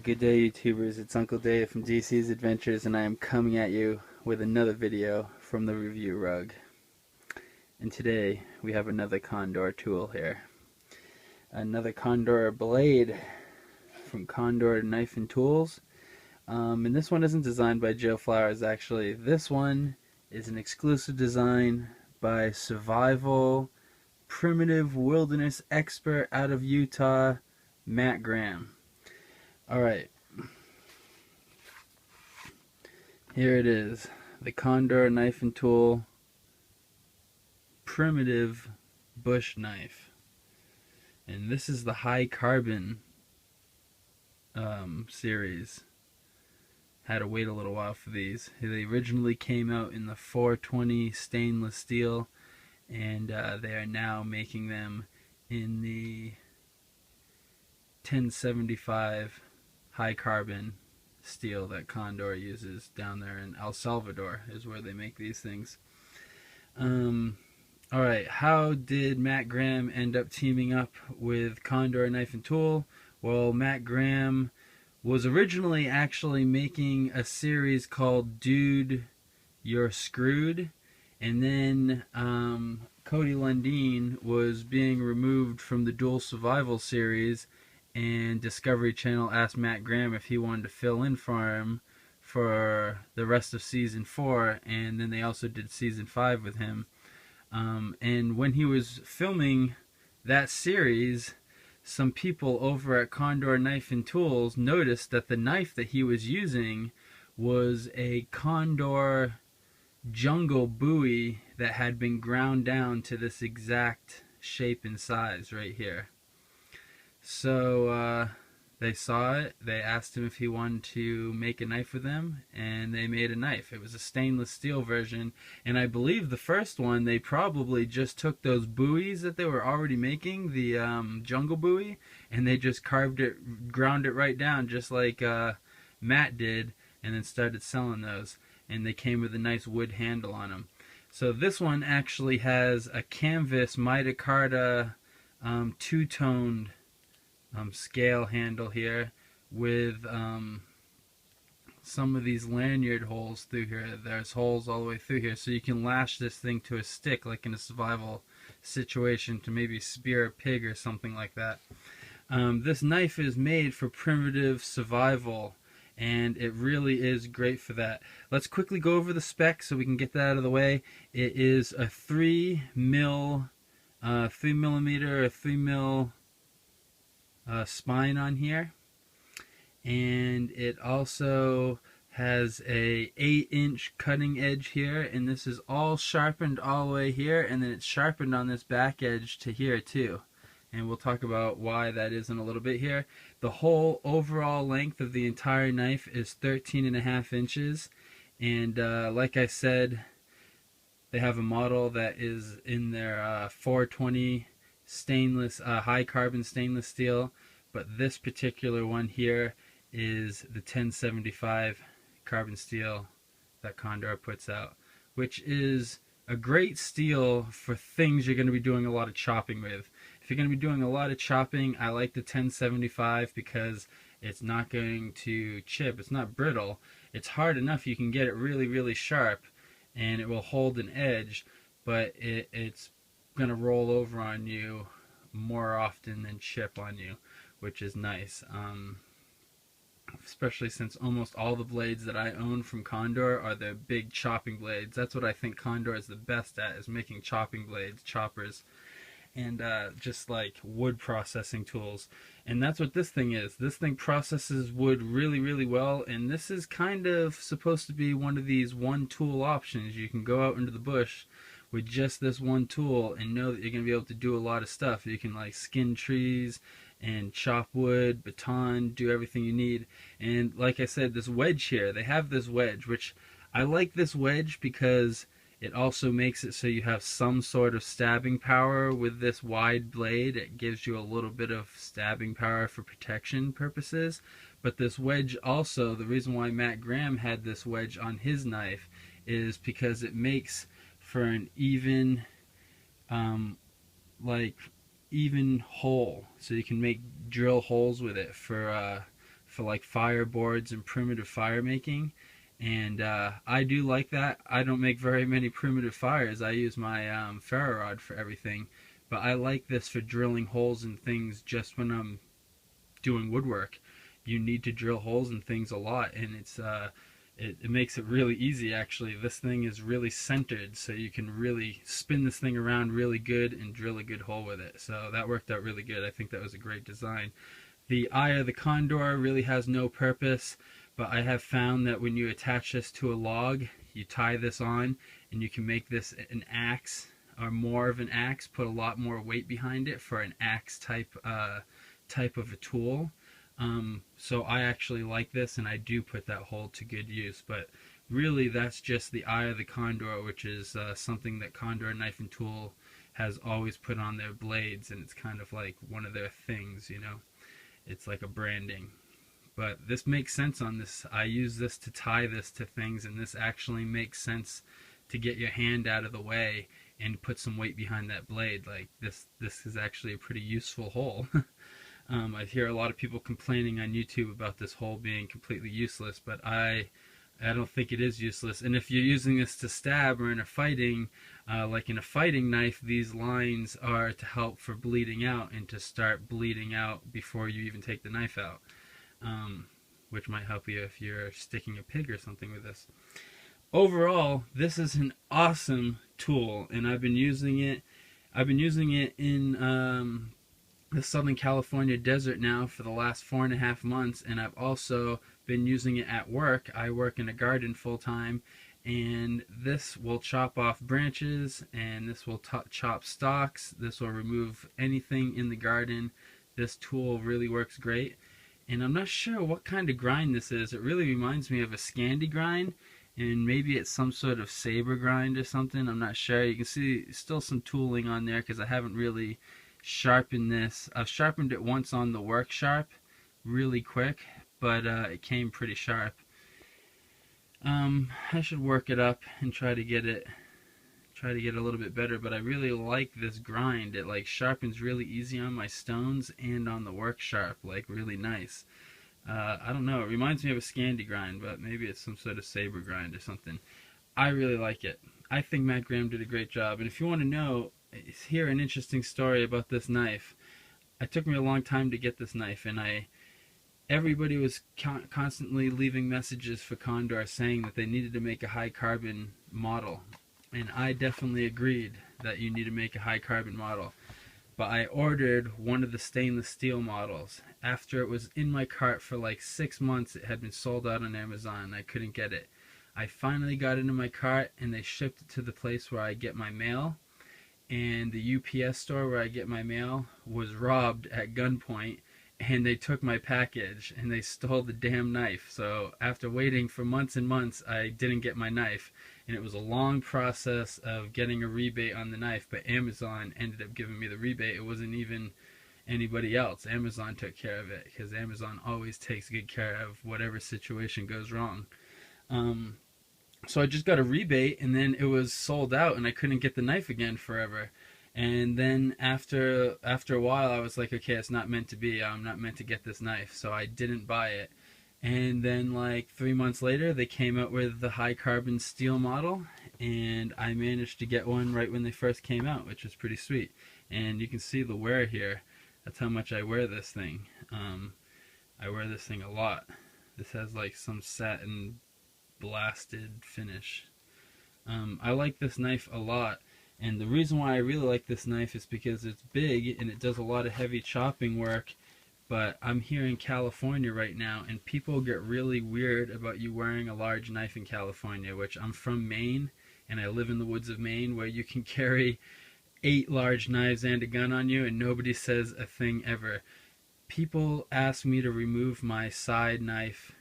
Good day, YouTubers. It's Uncle Dave from DC's Adventures, and I am coming at you with another video from the review rug. And today we have another Condor tool here. Another Condor blade from Condor Knife and Tools. And this one isn't designed by Joe Flowers, actually. This one is an exclusive design by survival, primitive wilderness expert out of Utah, Matt Graham. Alright, here it is, the Condor Knife and Tool Primitive Bush Knife. And this is the high carbon series. Had to wait a little while for these. They originally came out in the 420 stainless steel, and they are now making them in the 1075 high carbon steel that Condor uses down there in El Salvador is where they make these things. Alright, how did Matt Graham end up teaming up with Condor Knife and Tool? Well, Matt Graham was originally actually making a series called Dude, You're Screwed, and then Cody Lundeen was being removed from the Dual Survival series, and Discovery Channel asked Matt Graham if he wanted to fill in for him for the rest of season 4, and then they also did season 5 with him. And when he was filming that series, some people over at Condor Knife and Tools noticed that the knife that he was using was a Condor jungle buoy that had been ground down to this exact shape and size right here. So they saw it, they asked him if he wanted to make a knife with them, and they made a knife. It was a stainless steel version, and I believe the first one they probably just took those buoys that they were already making, the jungle buoy, and they just ground it right down just like Matt did, and then started selling those, and they came with a nice wood handle on them. So this one actually has a canvas micarta two-toned scale handle here with some of these lanyard holes through here. There's holes all the way through here, so you can lash this thing to a stick like in a survival situation to maybe spear a pig or something like that. This knife is made for primitive survival, and it really is great for that. Let's quickly go over the specs so we can get that out of the way. It is a 3 millimeter or 3 mil spine on here, and it also has a 8-inch cutting edge here, and this is all sharpened all the way here, and then it's sharpened on this back edge to here too, and we'll talk about why that is in a little bit here. The whole overall length of the entire knife is 13.5 inches, and like I said, they have a model that is in their 420 stainless, high carbon stainless steel, but this particular one here is the 1075 carbon steel that Condor puts out, which is a great steel for things you're going to be doing a lot of chopping with. If you're going to be doing a lot of chopping, I like the 1075 because it's not going to chip, it's not brittle, it's hard enough you can get it really sharp and it will hold an edge, but it's going to roll over on you more often than chip on you, which is nice, especially since almost all the blades that I own from Condor are the big chopping blades. That's what I think Condor is the best at, is making chopping blades, choppers, and just like wood processing tools. And that's what this thing is. This thing processes wood really well, and this is kind of supposed to be one of these one tool options. You can go out into the bush with just this one tool and know that you're going to be able to do a lot of stuff. You can like skin trees and chop wood, baton, do everything you need. And like I said, this wedge here, they have this wedge, which I like this wedge because it also makes it so you have some sort of stabbing power with this wide blade. It gives you a little bit of stabbing power for protection purposes. But this wedge also, the reason why Matt Graham had this wedge on his knife is because it makes for an even even hole, so you can make drill holes with it for for like fireboards and primitive fire making. And I do like that. I don't make very many primitive fires. I use my ferro rod for everything. But I like this for drilling holes in things just when I'm doing woodwork. You need to drill holes in things a lot, and it makes it really easy. Actually, this thing is really centered, so you can really spin this thing around really good and drill a good hole with it. So that worked out really good. I think that was a great design. The eye of the Condor really has no purpose, but I have found that when you attach this to a log, you tie this on, and you can make this an axe or more of an axe, put a lot more weight behind it for an axe type of a tool. So I actually like this, and I do put that hole to good use. But really, that's just the eye of the Condor, which is something that Condor Knife and Tool has always put on their blades, and it's kind of like one of their things, you know. It's like a branding. But this makes sense on this. I use this to tie this to things, and this actually makes sense to get your hand out of the way and put some weight behind that blade. Like this is actually a pretty useful hole. I hear a lot of people complaining on YouTube about this hole being completely useless, but I don't think it is useless. And if you're using this to stab or in a fighting, like in a fighting knife, these lines are to help for bleeding out and to start bleeding out before you even take the knife out, which might help you if you're sticking a pig or something with this. Overall, this is an awesome tool, and I've been using it. I've been using it in the Southern California desert now for the last 4.5 months, and I've also been using it at work. I work in a garden full time, and this will chop off branches, and this will chop stalks. This will remove anything in the garden. This tool really works great, and I'm not sure what kind of grind this is. It really reminds me of a Scandi grind, and maybe it's some sort of saber grind or something. I'm not sure. You can see still some tooling on there because I haven't really sharpened this. I've sharpened it once on the work sharp really quick, but it came pretty sharp. I should work it up and try to get a little bit better, but I really like this grind. It like sharpens really easy on my stones and on the work sharp, like really nice. I don't know, it reminds me of a Scandi grind, but maybe it's some sort of saber grind or something. I really like it. I think Matt Graham did a great job, and if you want to know, hear an interesting story about this knife. It took me a long time to get this knife, and everybody was constantly leaving messages for Condor saying that they needed to make a high carbon model, and I definitely agreed that you need to make a high carbon model. But I ordered one of the stainless steel models. After it was in my cart for like 6 months, it had been sold out on Amazon. I couldn't get it. I finally got it in my cart, and they shipped it to the place where I get my mail. And the UPS store where I get my mail was robbed at gunpoint, and they took my package, and they stole the damn knife. So after waiting for months and months, I didn't get my knife, and it was a long process of getting a rebate on the knife, but Amazon ended up giving me the rebate. It wasn't even anybody else. Amazon took care of it, because Amazon always takes good care of whatever situation goes wrong. So I just got a rebate, and then it was sold out, and I couldn't get the knife again forever. And then after a while, I was like, okay, it's not meant to be. I'm not meant to get this knife, so I didn't buy it. And then like 3 months later, they came out with the high carbon steel model, and I managed to get one right when they first came out, which was pretty sweet. And you can see the wear here. That's how much I wear this thing. I wear this thing a lot. This has like some satin blasted finish. I like this knife a lot, and the reason why I really like this knife is because it's big and it does a lot of heavy chopping work. But I'm here in California right now, and people get really weird about you wearing a large knife in California, which I'm from Maine, and I live in the woods of Maine, where you can carry 8 large knives and a gun on you, and nobody says a thing ever. People ask me to remove my side knife,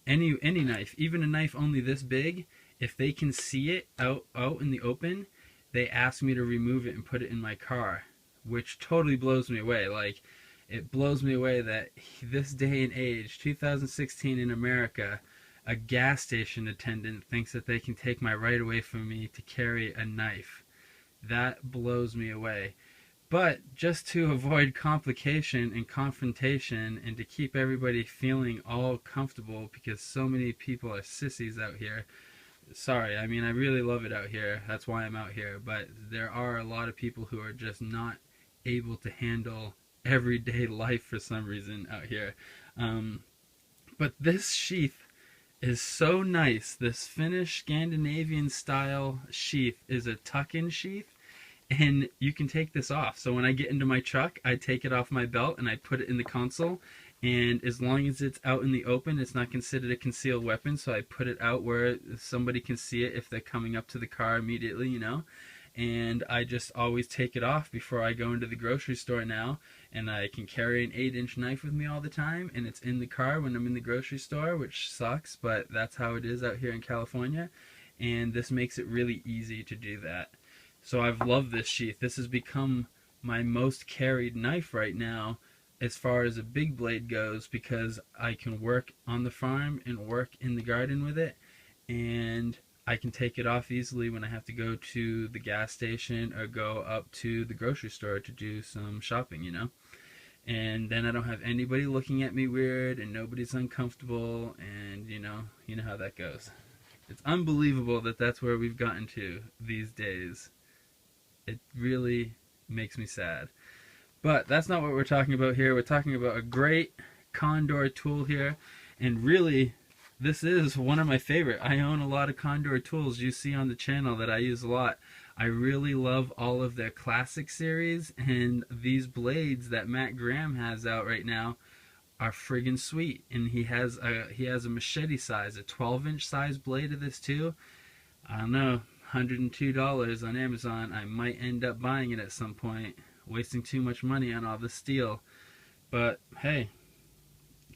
any knife, even a knife only this big. If they can see it out in the open, they ask me to remove it and put it in my car, which totally blows me away. Like, it blows me away that this day and age, 2016 in America, a gas station attendant thinks that they can take my right away from me to carry a knife. That blows me away. But just to avoid complication and confrontation and to keep everybody feeling all comfortable, because so many people are sissies out here. Sorry, I mean, I really love it out here. That's why I'm out here. But there are a lot of people who are just not able to handle everyday life for some reason out here. Um, but this sheath is so nice. This Finnish Scandinavian style sheath is a tuck-in sheath, and you can take this off. So when I get into my truck, I take it off my belt and I put it in the console, and as long as it's out in the open, it's not considered a concealed weapon, so I put it out where somebody can see it if they're coming up to the car immediately, you know. And I just always take it off before I go into the grocery store now, and I can carry an 8-inch knife with me all the time, and it's in the car when I'm in the grocery store, which sucks, but that's how it is out here in California, and this makes it really easy to do that. So I've loved this sheath. This has become my most carried knife right now as far as a big blade goes, because I can work on the farm and work in the garden with it, and I can take it off easily when I have to go to the gas station or go up to the grocery store to do some shopping, you know. And then I don't have anybody looking at me weird, and nobody's uncomfortable, and you know how that goes. It's unbelievable that that's where we've gotten to these days. It really makes me sad. But that's not what we're talking about here. We're talking about a great Condor tool here, and really, this is one of my favorite. I own a lot of Condor tools you see on the channel that I use a lot. I really love all of their classic series, and these blades that Matt Graham has out right now are friggin' sweet. And he has a machete size, a 12-inch size blade of this too. I don't know, $102 on Amazon. I might end up buying it at some point, wasting too much money on all the steel. But hey,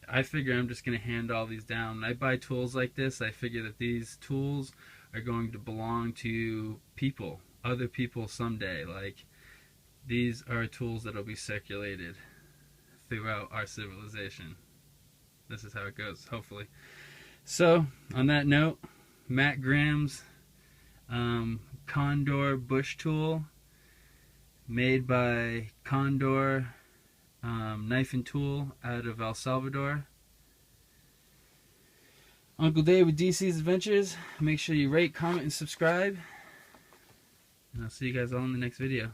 I figure I'm just going to hand all these down. When I buy tools like this, I figure that these tools are going to belong to people, other people someday. Like, these are tools that will be circulated throughout our civilization. This is how it goes, hopefully. So, on that note, Matt Graham's Condor bush tool, made by Condor Knife and Tool out of El Salvador. Uncle Dave with DC's Adventures. Make sure you rate, comment, and subscribe. And I'll see you guys all in the next video.